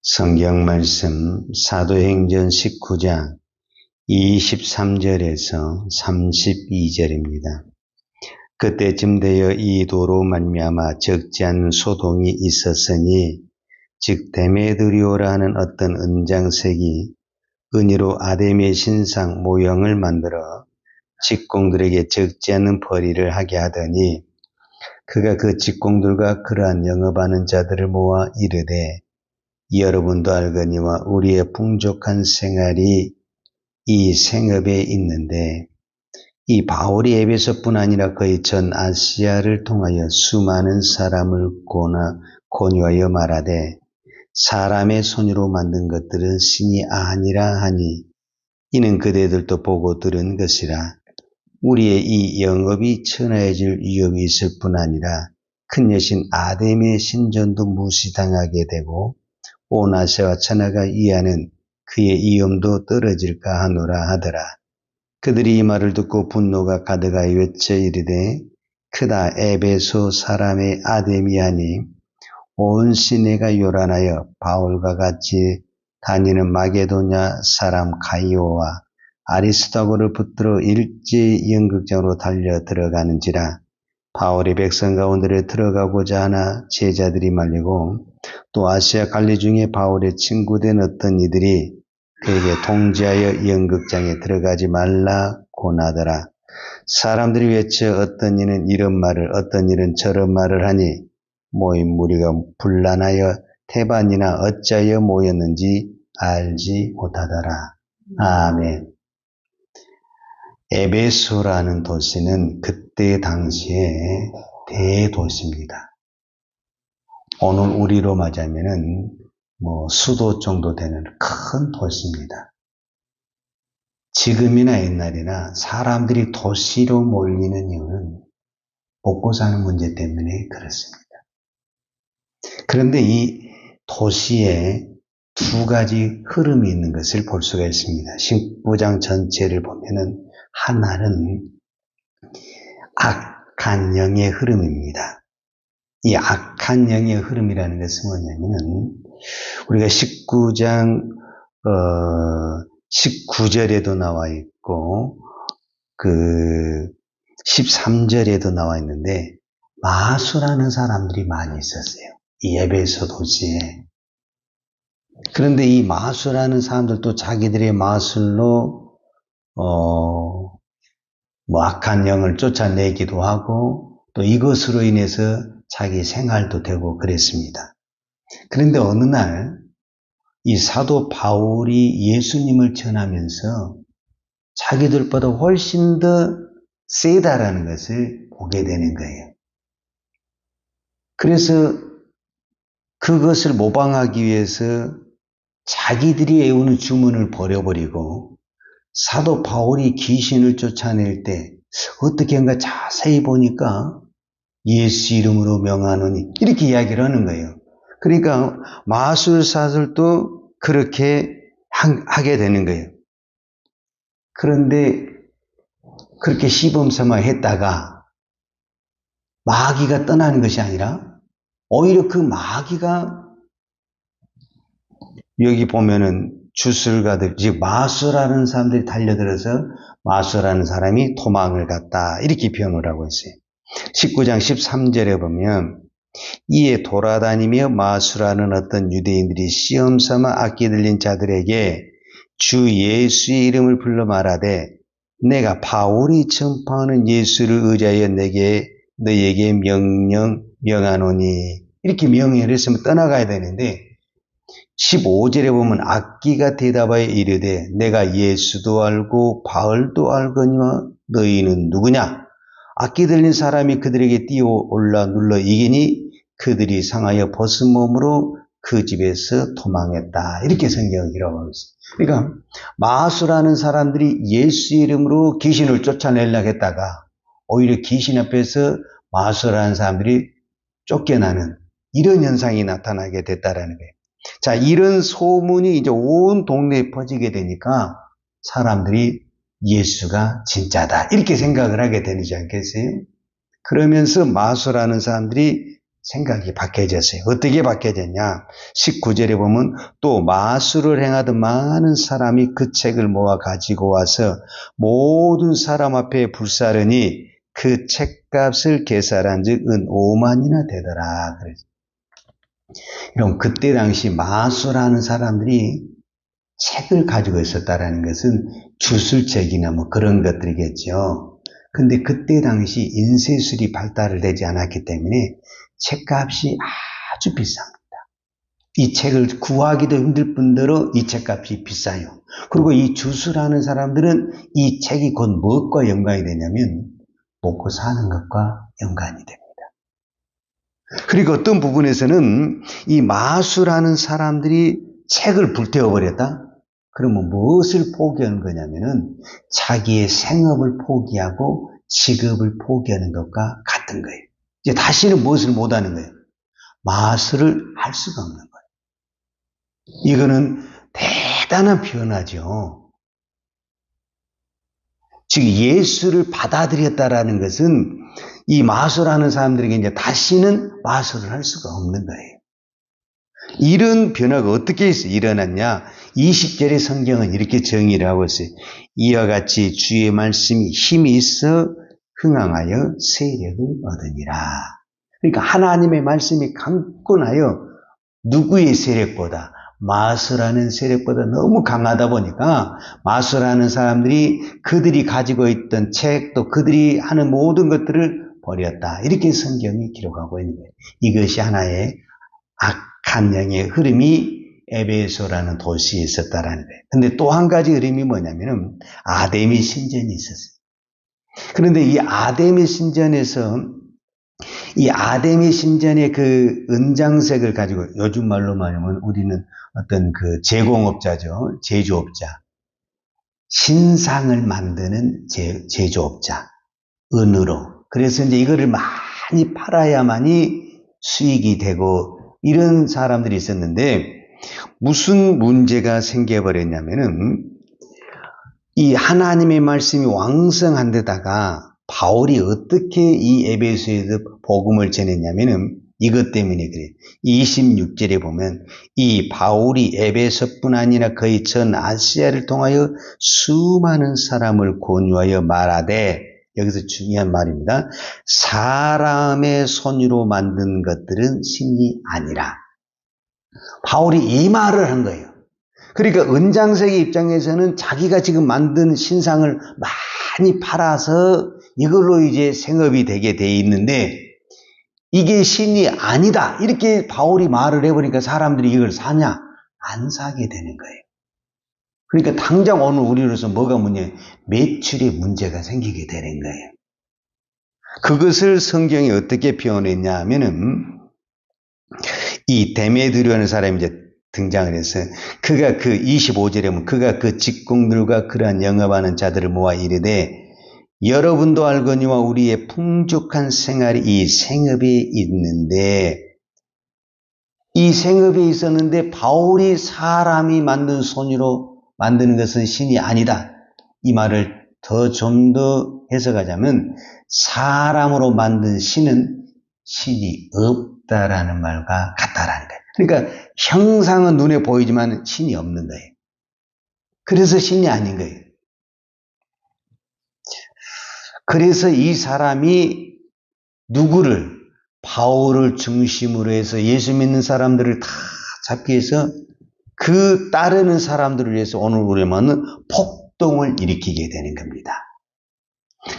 성경 말씀 사도행전 19장 23절에서 32절입니다. 그때쯤 되어 이 도로 말미암아 적지 않은 소동이 있었으니 즉 데메드리오라 하는 어떤 은장색이 은으로 아데미의 신상 모형을 만들어 직공들에게 적지 않은 벌이를 하게 하더니 그가 그 직공들과 그러한 영업하는 자들을 모아 이르되 여러분도 알거니와 우리의 풍족한 생활이 이 생업에 있는데 이 바울이 에베소뿐 아니라 거의 전 아시아를 통하여 수많은 사람을 권유하여 말하되 사람의 손으로 만든 것들은 신이 아니라 하니 이는 그대들도 보고 들은 것이라. 우리의 이 영업이 천하해질 위험이 있을 뿐 아니라 큰 여신 아데미의 신전도 무시당하게 되고 온 아시아와 천하가 이하는 그의 위엄도 떨어질까 하노라 하더라. 그들이 이 말을 듣고 분노가 가득하여 외쳐 이르되 크다 에베소 사람의 아데미아니 온 시내가 요란하여 바울과 같이 다니는 마게도냐 사람 가이오와 아리스도고를 붙들어 일제히 연극장으로 달려 들어가는지라. 바울이 백성 가운데로 들어가고자 하나 제자들이 말리고 또 아시아 갈리 중에 바울의 친구된 어떤 이들이 그에게 통지하여 연극장에 들어가지 말라 고나더라. 사람들이 외쳐 어떤 이는 이런 말을 어떤 이는 저런 말을 하니 모인 무리가 분란하여 태반이나 어찌하여 모였는지 알지 못하더라. 아멘. 에베소라는 도시는 그때 당시에 대도시입니다. 오늘 우리로 맞으면은 수도 정도 되는 큰 도시입니다. 지금이나 옛날이나 사람들이 도시로 몰리는 이유는 먹고 사는 문제 때문에 그렇습니다. 그런데 이 도시에 두 가지 흐름이 있는 것을 볼 수가 있습니다. 19장 전체를 보면은 하나는 악한 영의 흐름입니다. 이 악한 영의 흐름이라는 것은 뭐냐면은 우리가 19장 19절에도 나와 있고 그 13절에도 나와 있는데 마술하는 사람들이 많이 있었어요. 이 에베소 도시에. 그런데 이 마술하는 사람들도 자기들의 마술로 악한 영을 쫓아내기도 하고 또 이것으로 인해서 자기 생활도 되고 그랬습니다. 그런데 어느 날 이 사도 바울이 예수님을 전하면서 자기들보다 훨씬 더 세다라는 것을 보게 되는 거예요. 그래서 그것을 모방하기 위해서 자기들이 외우는 주문을 버려버리고 사도 바울이 귀신을 쫓아낼 때 어떻게 한가 자세히 보니까 예수 이름으로 명하노니 이렇게 이야기를 하는 거예요. 그러니까 마술사들도 그렇게 하게 되는 거예요. 그런데 그렇게 시범삼아 했다가 마귀가 떠나는 것이 아니라 오히려 그 마귀가 여기 보면은 주술가들, 즉 마술하는 사람들이 달려들어서 마술하는 사람이 도망을 갔다 이렇게 표현을 하고 있어요. 19장 13절에 보면 이에 돌아다니며 마술하는 어떤 유대인들이 시험삼아 악기 들린 자들에게 주 예수의 이름을 불러 말하되 내가 바울이 전파하는 예수를 의지하여 너에게 명하노니 이렇게 명령을 했으면 떠나가야 되는데 15절에 보면 악기가 대답하여 이르되 내가 예수도 알고 바울도 알거니와 너희는 누구냐? 악기 들린 사람이 그들에게 뛰어올라 눌러 이기니 그들이 상하여 벗은 몸으로 그 집에서 도망했다. 이렇게 성경을 기록하고 있습니다. 그러니까 마술하는 사람들이 예수 이름으로 귀신을 쫓아내려고 했다가 오히려 귀신 앞에서 마술하는 사람들이 쫓겨나는 이런 현상이 나타나게 됐다라는 거예요. 자, 이런 소문이 이제 온 동네에 퍼지게 되니까 사람들이 예수가 진짜다 이렇게 생각을 하게 되지 않겠어요? 그러면서 마술하는 사람들이 생각이 바뀌어졌어요. 어떻게 바뀌어졌냐? 19절에 보면 또 마술을 행하던 많은 사람이 그 책을 모아 가지고 와서 모든 사람 앞에 불사르니 그 책값을 계산한 즉 은 5만이나 되더라. 그래서 그럼 그때 당시 마술하는 사람들이 책을 가지고 있었다라는 것은 주술책이나 뭐 그런 것들이겠죠. 근데 그때 당시 인쇄술이 발달을 되지 않았기 때문에 책값이 아주 비쌉니다. 이 책을 구하기도 힘들 뿐더러 이 책값이 비싸요. 그리고 이 주술하는 사람들은 이 책이 곧 무엇과 연관이 되냐면 먹고 사는 것과 연관이 됩니다. 그리고 어떤 부분에서는 이 마술하는 사람들이 책을 불태워버렸다? 그러면 무엇을 포기하는 거냐면은 자기의 생업을 포기하고 직업을 포기하는 것과 같은 거예요. 이제 다시는 무엇을 못하는 거예요? 마술을 할 수가 없는 거예요. 이거는 대단한 변화죠. 즉 예수를 받아들였다라는 것은 이 마술하는 사람들에게 이제 다시는 마술을 할 수가 없는 거예요. 이런 변화가 어떻게 일어났냐? 20절의 성경은 이렇게 정의를 하고 있어요. 이와 같이 주의 말씀이 힘이 있어 흥황하여 세력을 얻으니라. 그러니까 하나님의 말씀이 강권하여 누구의 세력보다, 마술하는 세력보다 너무 강하다 보니까 마술하는 사람들이 그들이 가지고 있던 책, 또 그들이 하는 모든 것들을 버렸다. 이렇게 성경이 기록하고 있는 거예요. 이것이 하나의 악한 영의 흐름이 에베소라는 도시에 있었다라는 거예요. 근데 또 한 가지 흐름이 뭐냐면은 아데미 신전이 있었어요. 그런데 이 아데미 신전에서 이 아데미 신전의 그 은장색을 가지고 요즘 말로 말하면 우리는 어떤 그 제공업자죠. 제조업자. 신상을 만드는 제조업자. 은으로. 그래서 이제 이거를 많이 팔아야만이 수익이 되고 이런 사람들이 있었는데 무슨 문제가 생겨버렸냐면은 이 하나님의 말씀이 왕성한 데다가 바울이 어떻게 이 에베소에서 복음을 전했냐면은 이것 때문에 그래요. 26절에 보면 이 바울이 에베소뿐 아니라 거의 전 아시아를 통하여 수많은 사람을 권유하여 말하되 여기서 중요한 말입니다. 사람의 손으로 만든 것들은 신이 아니라. 바울이 이 말을 한 거예요. 그러니까 은장색의 입장에서는 자기가 지금 만든 신상을 많이 팔아서 이걸로 이제 생업이 되게 돼 있는데 이게 신이 아니다. 이렇게 바울이 말을 해보니까 사람들이 이걸 사냐? 안 사게 되는 거예요. 그러니까 당장 오늘 우리로서 뭐가 문제예요? 매출에 문제가 생기게 되는 거예요. 그것을 성경이 어떻게 표현했냐 하면은 이 데메드리오라는 사람이 이제 등장을 해서 그가 그 25절에 보면 그가 그 직공들과 그러한 영업하는 자들을 모아 이르되 여러분도 알거니와 우리의 풍족한 생활이 이 생업에 있는데 이 생업에 있었는데 바울이 사람이 만든 손으로 만드는 것은 신이 아니다. 이 말을 좀 더 해석하자면 사람으로 만든 신은 신이 없다라는 말과 같다라는 거예요. 그러니까 형상은 눈에 보이지만 신이 없는 거예요. 그래서 신이 아닌 거예요. 그래서 이 사람이 누구를 바울을 중심으로 해서 예수 믿는 사람들을 다 잡기 위해서 그 따르는 사람들을 위해서 오늘 우리만은 폭동을 일으키게 되는 겁니다.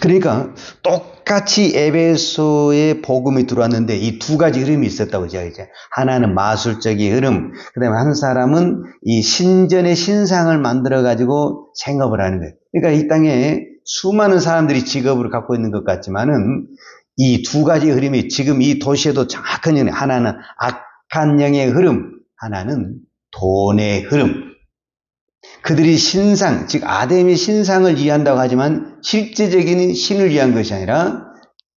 그러니까 똑같이 에베소에 복음이 들어왔는데 이 두 가지 흐름이 있었다고 제가 이제 하나는 마술적인 흐름, 그다음에 한 사람은 이 신전의 신상을 만들어 가지고 생업을 하는 거예요. 그러니까 이 땅에 수많은 사람들이 직업을 갖고 있는 것 같지만은 이 두 가지 흐름이 지금 이 도시에도 정확한 영역, 하나는 악한 영의 흐름, 하나는 돈의 흐름. 그들이 신상, 즉 아담의 신상을 이해한다고 하지만 실제적인 신을 이해한 것이 아니라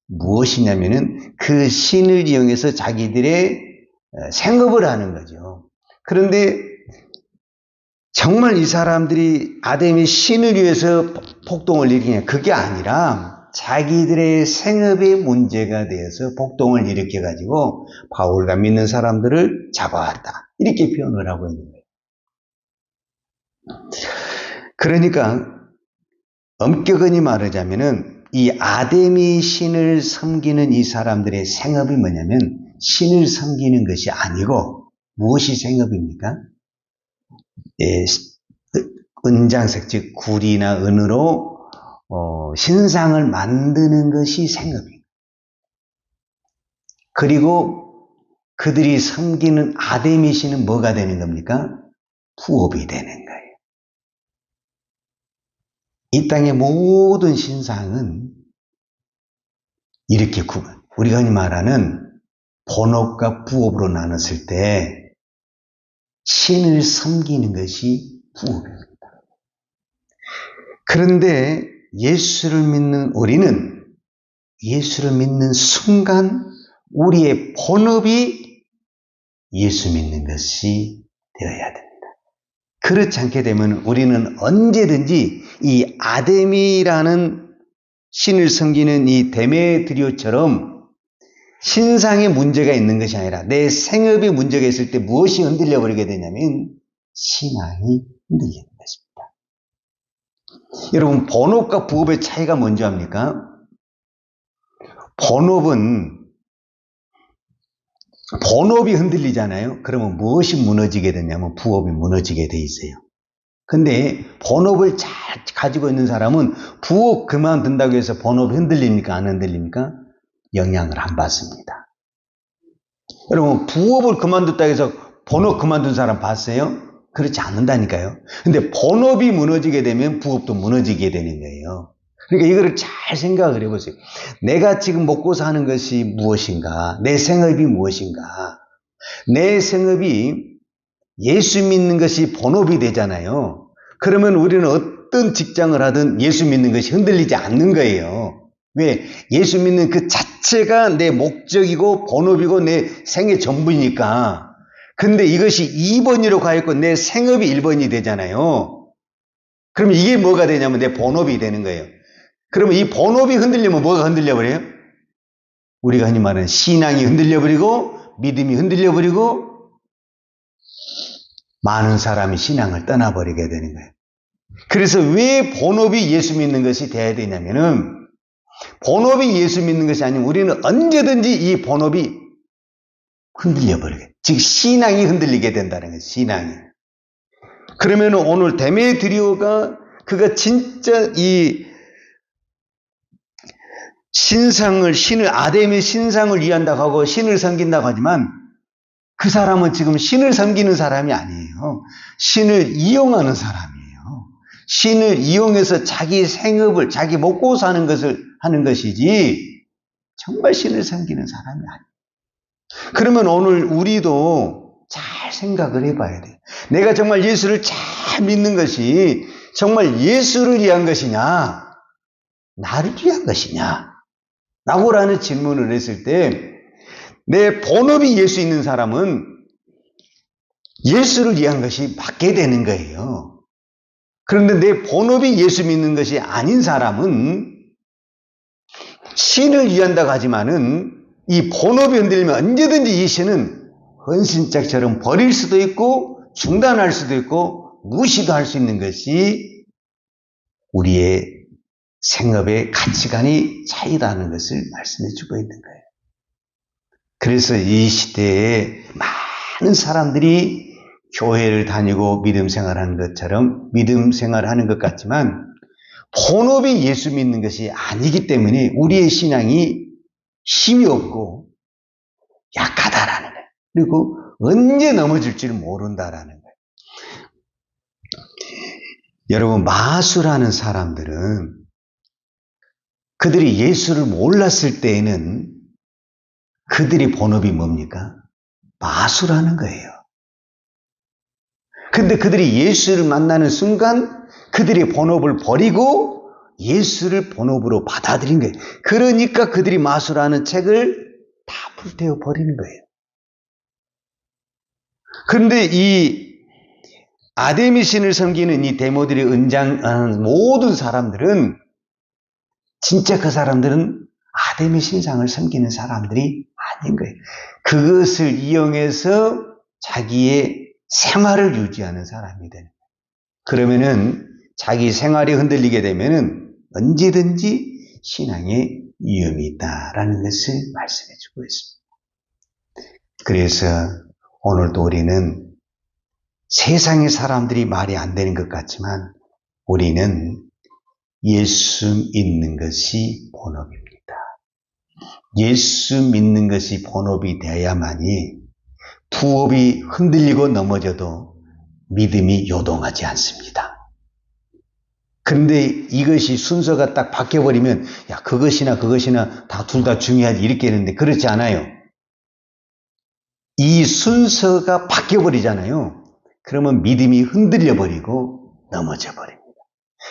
무엇이냐면은 그 신을 이용해서 자기들의 생업을 하는 거죠. 그런데 정말 이 사람들이 아담의 신을 위해서 폭동을 일으키냐? 그게 아니라 자기들의 생업의 문제가 되어서 폭동을 일으켜가지고 바울과 믿는 사람들을 잡아왔다. 이렇게 표현을 하고 있는 거예요. 그러니까 엄격히 말하자면은 이 아데미 신을 섬기는 이 사람들의 생업이 뭐냐면 신을 섬기는 것이 아니고 무엇이 생업입니까? 은장색, 즉 구리나 은으로 신상을 만드는 것이 생업입니다. 그리고 그들이 섬기는 아데미 신은 뭐가 되는 겁니까? 부업이 되는 거예요. 이 땅의 모든 신상은 이렇게 우리가 흔히 말하는 본업과 부업으로 나눴을 때 신을 섬기는 것이 부업입니다. 그런데 예수를 믿는 우리는 예수를 믿는 순간 우리의 본업이 예수 믿는 것이 되어야 됩니다. 그렇지 않게 되면 우리는 언제든지 이 아데미라는 신을 섬기는 이 데메드리오처럼 신상에 문제가 있는 것이 아니라 내 생업에 문제가 있을 때 무엇이 흔들려 버리게 되냐면 신앙이 흔들리는 것입니다. 여러분, 본업과 부업의 차이가 뭔지 압니까? 본업이 흔들리잖아요. 그러면 무엇이 무너지게 되냐면 부업이 무너지게 돼 있어요. 근데 본업을 잘 가지고 있는 사람은 부업 그만둔다고 해서 본업이 흔들립니까? 안 흔들립니까? 영향을 안 받습니다. 여러분, 부업을 그만뒀다고 해서 본업 그만둔 사람 봤어요? 그렇지 않는다니까요. 근데 본업이 무너지게 되면 부업도 무너지게 되는 거예요. 그러니까 이거를 잘 생각을 해보세요. 내가 지금 먹고 사는 것이 무엇인가? 내 생업이 무엇인가? 내 생업이 예수 믿는 것이 본업이 되잖아요. 그러면 우리는 어떤 직장을 하든 예수 믿는 것이 흔들리지 않는 거예요. 왜? 예수 믿는 그 자체가 내 목적이고 본업이고 내 생의 전부니까. 근데 이것이 2번으로 가 있고 내 생업이 1번이 되잖아요. 그러면 이게 뭐가 되냐면 내 본업이 되는 거예요. 그러면 이 본업이 흔들리면 뭐가 흔들려버려요? 우리가 흔히 말하는 신앙이 흔들려버리고 믿음이 흔들려버리고 많은 사람이 신앙을 떠나버리게 되는 거예요. 그래서 왜 본업이 예수 믿는 것이 돼야 되냐면은 본업이 예수 믿는 것이 아니면 우리는 언제든지 이 본업이 흔들려버리게, 즉 신앙이 흔들리게 된다는 거예요. 신앙이. 그러면 오늘 데메드리오가 그가 진짜 이 신을 아데미 신상을 위한다고 하고 신을 섬긴다고 하지만 그 사람은 지금 신을 섬기는 사람이 아니에요. 신을 이용하는 사람이에요. 신을 이용해서 자기 생업을, 자기 먹고 사는 것을 하는 것이지 정말 신을 섬기는 사람이 아니에요. 그러면 오늘 우리도 잘 생각을 해봐야 돼요. 내가 정말 예수를 잘 믿는 것이 정말 예수를 위한 것이냐, 나를 위한 것이냐 라고라는 질문을 했을 때 내 본업이 예수 있는 사람은 예수를 위한 것이 맞게 되는 거예요. 그런데 내 본업이 예수 믿는 것이 아닌 사람은 신을 위한다고 하지만은 이 본업이 흔들리면 언제든지 이 신은 헌신짝처럼 버릴 수도 있고 중단할 수도 있고 무시도 할 수 있는 것이 우리의 생업의 가치관이 차이다는 것을 말씀해 주고 있는 거예요. 그래서 이 시대에 많은 사람들이 교회를 다니고 믿음 생활하는 것처럼 믿음 생활하는 것 같지만 본업이 예수 믿는 것이 아니기 때문에 우리의 신앙이 힘이 없고 약하다라는 거예요. 그리고 언제 넘어질지를 모른다라는 거예요. 여러분, 마술하는 사람들은 그들이 예수를 몰랐을 때에는 그들의 본업이 뭡니까? 마술하는 거예요. 근데 그들이 예수를 만나는 순간 그들의 본업을 버리고 예수를 본업으로 받아들인 거예요. 그러니까 그들이 마술하는 책을 다 불태워 버리는 거예요. 그런데 이 아데미 신을 섬기는 이 데모들의 모든 사람들은 진짜 그 사람들은 아담의 신상을 섬기는 사람들이 아닌 거예요. 그것을 이용해서 자기의 생활을 유지하는 사람이 되는 거예요. 그러면은 자기 생활이 흔들리게 되면은 언제든지 신앙에 위험이 있다라는 것을 말씀해 주고 있습니다. 그래서 오늘도 우리는 세상의 사람들이 말이 안 되는 것 같지만 우리는 예수 믿는 것이 본업입니다. 예수 믿는 것이 본업이 되어야만이 부업이 흔들리고 넘어져도 믿음이 요동하지 않습니다. 그런데 이것이 순서가 딱 바뀌어버리면 야 그것이나 다 둘 다 중요하지 이렇게 했는데 그렇지 않아요. 이 순서가 바뀌어버리잖아요. 그러면 믿음이 흔들려버리고 넘어져 버립니다.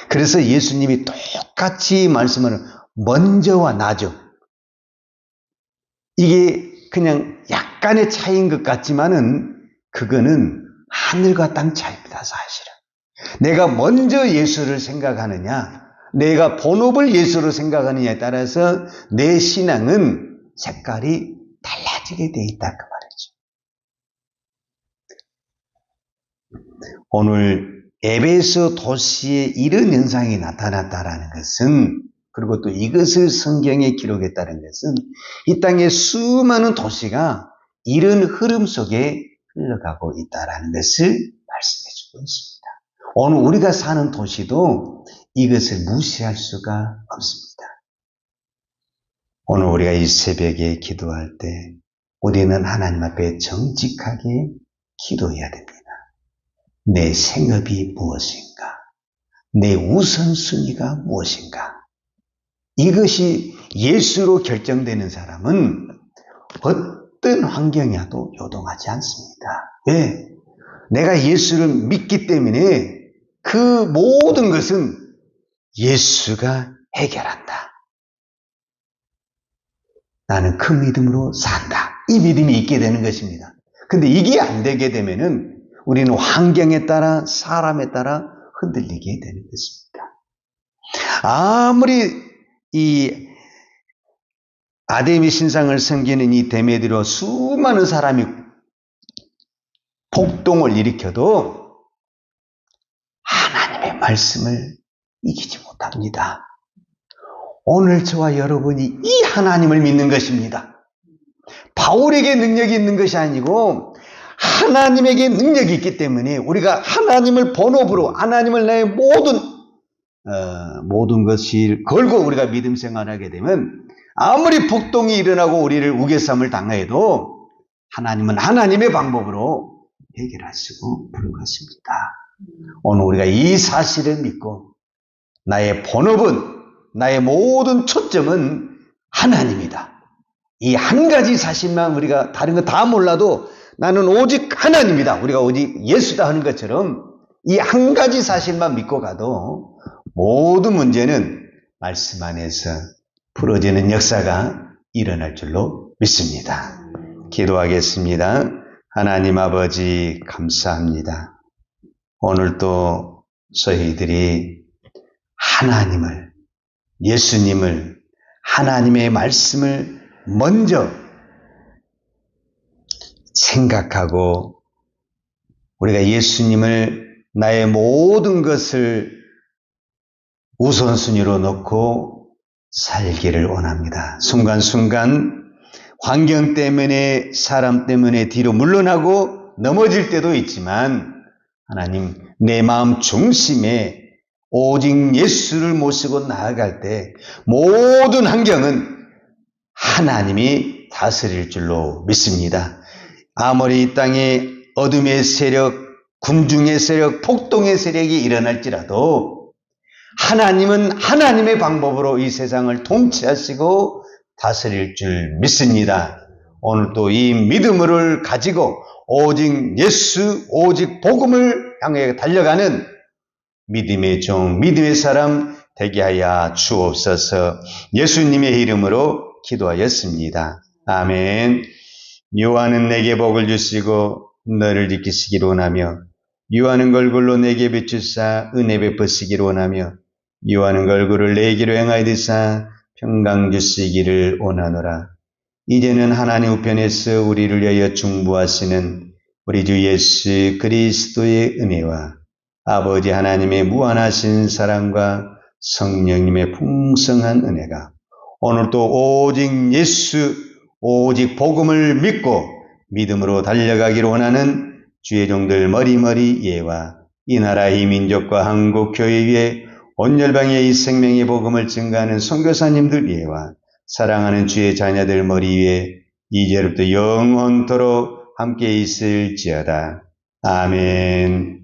그래서 예수님이 똑같이 말씀하는 먼저와 나죠. 이게 그냥 약간의 차이인 것 같지만은 그거는 하늘과 땅 차이입니다, 사실은. 내가 먼저 예수를 생각하느냐, 내가 본업을 예수로 생각하느냐에 따라서 내 신앙은 색깔이 달라지게 돼 있다, 그 말이죠. 오늘 에베소 도시에 이런 현상이 나타났다라는 것은, 그리고 또 이것을 성경에 기록했다는 것은 이 땅의 수많은 도시가 이런 흐름 속에 흘러가고 있다라는 것을 말씀해 주고 있습니다. 오늘 우리가 사는 도시도 이것을 무시할 수가 없습니다. 오늘 우리가 이 새벽에 기도할 때 우리는 하나님 앞에 정직하게 기도해야 됩니다. 내 생업이 무엇인가? 내 우선순위가 무엇인가? 이것이 예수로 결정되는 사람은 어떤 환경이라도 요동하지 않습니다. 왜? 내가 예수를 믿기 때문에 그 모든 것은 예수가 해결한다. 나는 그 믿음으로 산다. 이 믿음이 있게 되는 것입니다. 근데 이게 안 되게 되면은 우리는 환경에 따라 사람에 따라 흔들리게 되는 것입니다. 아무리 이 아담의 신상을 섬기는 이 데메드로 수많은 사람이 폭동을 일으켜도 하나님의 말씀을 이기지 못합니다. 오늘 저와 여러분이 이 하나님을 믿는 것입니다. 바울에게 능력이 있는 것이 아니고 하나님에게 능력이 있기 때문에 우리가 하나님을 본업으로 하나님을 나의 모든 것을 걸고 우리가 믿음 생활하게 되면 아무리 폭동이 일어나고 우리를 우겨쌈을 당해도 하나님은 하나님의 방법으로 해결하시고 불가십니다. 오늘 우리가 이 사실을 믿고 나의 본업은 나의 모든 초점은 하나님이다. 이 한 가지 사실만 우리가 다른 거 다 몰라도 나는 오직 하나님이다. 우리가 오직 예수다 하는 것처럼 이 한 가지 사실만 믿고 가도 모든 문제는 말씀 안에서 풀어지는 역사가 일어날 줄로 믿습니다. 기도하겠습니다. 하나님 아버지 감사합니다. 오늘도 저희들이 하나님을, 예수님을, 하나님의 말씀을 먼저 생각하고 우리가 예수님을 나의 모든 것을 우선순위로 놓고 살기를 원합니다. 순간순간 환경 때문에 사람 때문에 뒤로 물러나고 넘어질 때도 있지만 하나님 내 마음 중심에 오직 예수를 모시고 나아갈 때 모든 환경은 하나님이 다스릴 줄로 믿습니다. 아무리 이 땅에 어둠의 세력, 군중의 세력, 폭동의 세력이 일어날지라도 하나님은 하나님의 방법으로 이 세상을 통치하시고 다스릴 줄 믿습니다. 오늘도 이 믿음을 가지고 오직 예수, 오직 복음을 향해 달려가는 믿음의 종, 믿음의 사람 되게 하여 주옵소서. 예수님의 이름으로 기도하였습니다. 아멘. 요한은 내게 복을 주시고 너를 지키시기를 원하며 유하는 걸굴로 내게 비추사 은혜 베푸시기를 원하며 유하는 걸그를 내기로 행하여드사 평강 주시기를 원하노라. 이제는 하나님 우편에서 우리를 위하여 중보하시는 우리 주 예수 그리스도의 은혜와 아버지 하나님의 무한하신 사랑과 성령님의 풍성한 은혜가 오늘도 오직 예수, 오직 복음을 믿고 믿음으로 달려가기를 원하는 주의 종들 머리머리 예와 이 나라 이 민족과 한국 교회 위에 온 열방의 이 생명의 복음을 증가하는 선교사님들 위에와 사랑하는 주의 자녀들 머리 위에 이제부터 영원토록 함께 있을지어다. 아멘.